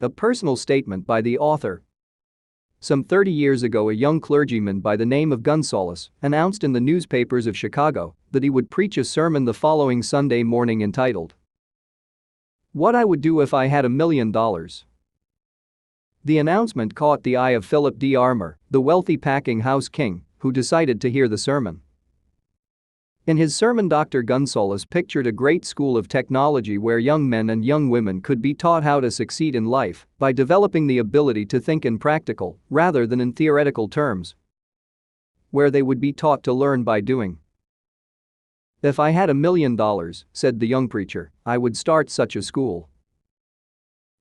A personal statement by the author. Some 30 years ago, a young clergyman by the name of Gonzales announced in the newspapers of Chicago that he would preach a sermon the following Sunday morning entitled, "What I Would Do If I Had $1,000,000." The announcement caught the eye of Philip D. Armour, the wealthy packing house king, who decided to hear the sermon. In his sermon, Dr. Gonzales pictured a great school of technology where young men and young women could be taught how to succeed in life by developing the ability to think in practical rather than in theoretical terms, where they would be taught to learn by doing. "If I had $1,000,000," said the young preacher, "I would start such a school."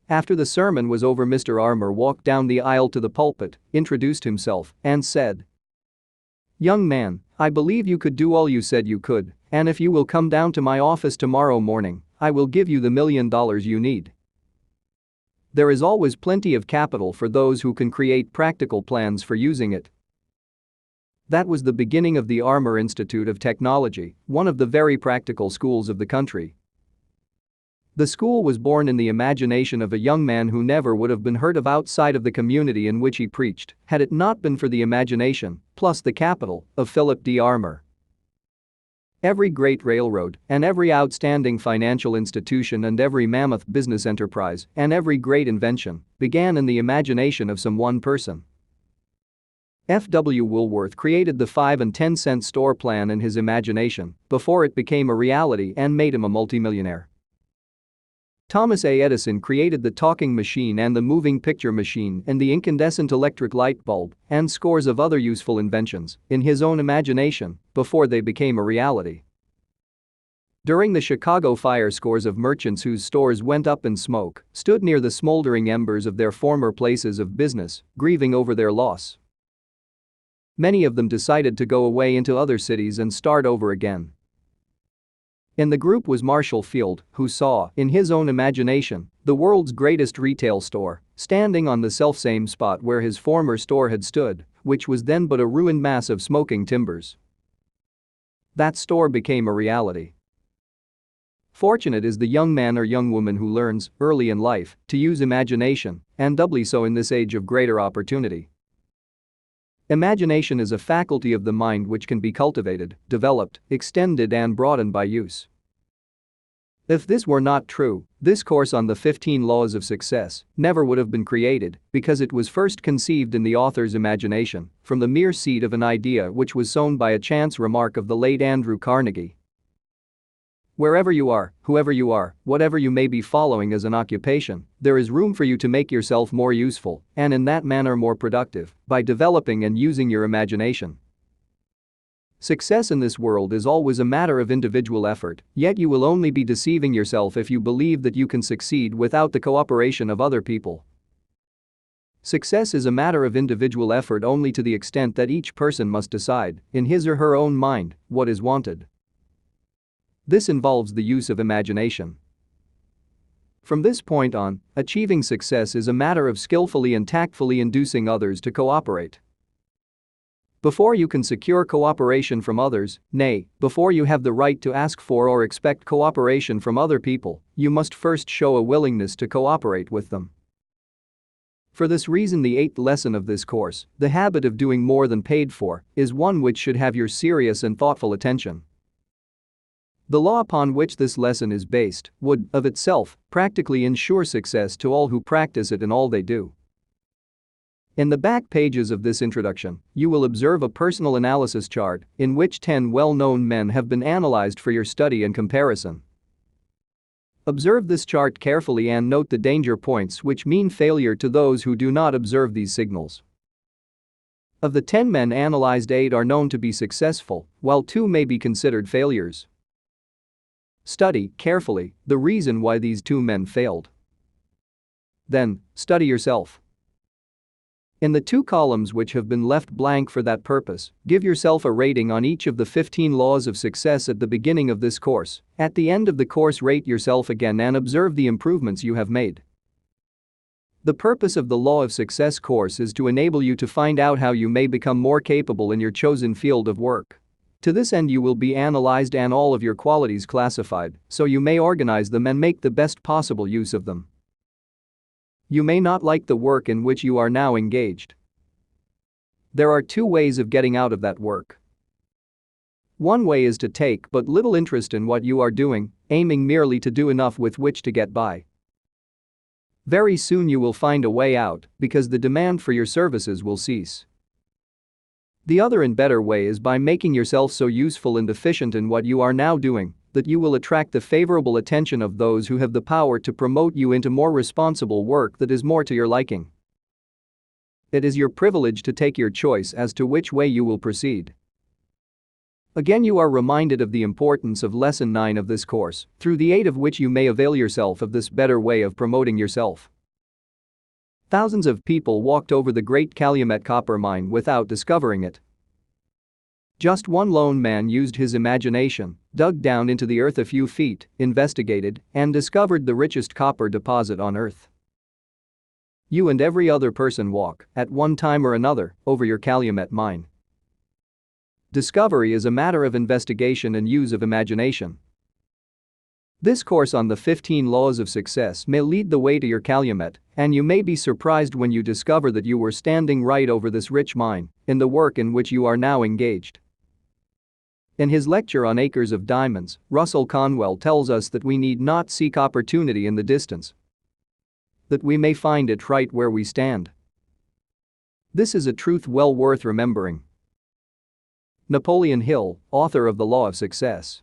After the sermon was over, Mr. Armour walked down the aisle to the pulpit, introduced himself, and said, "Young man, I believe you could do all you said you could, and if you will come down to my office tomorrow morning, I will give you the $1,000,000 you need. There is always plenty of capital for those who can create practical plans for using it." That was the beginning of the Armour Institute of Technology, one of the very practical schools of the country. The school was born in the imagination of a young man who never would have been heard of outside of the community in which he preached had it not been for the imagination, plus the capital, of Philip D. Armour. Every great railroad and every outstanding financial institution and every mammoth business enterprise and every great invention began in the imagination of some one person. F. W. Woolworth created the 5 and 10 cent store plan in his imagination before it became a reality and made him a multimillionaire. Thomas A. Edison created the talking machine and the moving picture machine and the incandescent electric light bulb and scores of other useful inventions in his own imagination before they became a reality. During the Chicago fire, scores of merchants whose stores went up in smoke stood near the smoldering embers of their former places of business, grieving over their loss. Many of them decided to go away into other cities and start over again. In the group was Marshall Field, who saw, in his own imagination, the world's greatest retail store, standing on the selfsame spot where his former store had stood, which was then but a ruined mass of smoking timbers. That store became a reality. Fortunate is the young man or young woman who learns, early in life, to use imagination, and doubly so in this age of greater opportunity. Imagination is a faculty of the mind which can be cultivated, developed, extended and broadened by use. If this were not true, this course on the 15 Laws of Success never would have been created because it was first conceived in the author's imagination from the mere seed of an idea which was sown by a chance remark of the late Andrew Carnegie. Wherever you are, whoever you are, whatever you may be following as an occupation, there is room for you to make yourself more useful and in that manner more productive by developing and using your imagination. Success in this world is always a matter of individual effort, yet you will only be deceiving yourself if you believe that you can succeed without the cooperation of other people. Success is a matter of individual effort only to the extent that each person must decide, in his or her own mind, what is wanted. This involves the use of imagination. From this point on, achieving success is a matter of skillfully and tactfully inducing others to cooperate. Before you can secure cooperation from others, nay, before you have the right to ask for or expect cooperation from other people, you must first show a willingness to cooperate with them. For this reason, the 8th lesson of this course, the habit of doing more than paid for, is one which should have your serious and thoughtful attention. The law upon which this lesson is based would, of itself, practically ensure success to all who practice it in all they do. In the back pages of this introduction, you will observe a personal analysis chart in which 10 well-known men have been analyzed for your study and comparison. Observe this chart carefully and note the danger points which mean failure to those who do not observe these signals. Of the 10 men analyzed, 8 are known to be successful, while 2 may be considered failures. Study carefully the reason why these 2 men failed. Then, study yourself. In the 2 columns which have been left blank for that purpose, give yourself a rating on each of the 15 laws of success at the beginning of this course. At the end of the course, rate yourself again and observe the improvements you have made. The purpose of the Law of Success course is to enable you to find out how you may become more capable in your chosen field of work. To this end, you will be analyzed and all of your qualities classified, so you may organize them and make the best possible use of them. You may not like the work in which you are now engaged. There are two ways of getting out of that work. One way is to take but little interest in what you are doing, aiming merely to do enough with which to get by. Very soon you will find a way out because the demand for your services will cease. The other and better way is by making yourself so useful and efficient in what you are now doing that you will attract the favorable attention of those who have the power to promote you into more responsible work that is more to your liking. It is your privilege to take your choice as to which way you will proceed. Again, you are reminded of the importance of Lesson 9 of this course, through the aid of which you may avail yourself of this better way of promoting yourself. Thousands of people walked over the great Calumet copper mine without discovering it. Just one lone man used his imagination, dug down into the earth a few feet, investigated, and discovered the richest copper deposit on earth. You and every other person walk, at one time or another, over your Calumet mine. Discovery is a matter of investigation and use of imagination. This course on the 15 laws of success may lead the way to your Calumet, and you may be surprised when you discover that you were standing right over this rich mine in the work in which you are now engaged. In his lecture on Acres of Diamonds, Russell Conwell tells us that we need not seek opportunity in the distance, that we may find it right where we stand. This is a truth well worth remembering. Napoleon Hill, author of The Law of Success.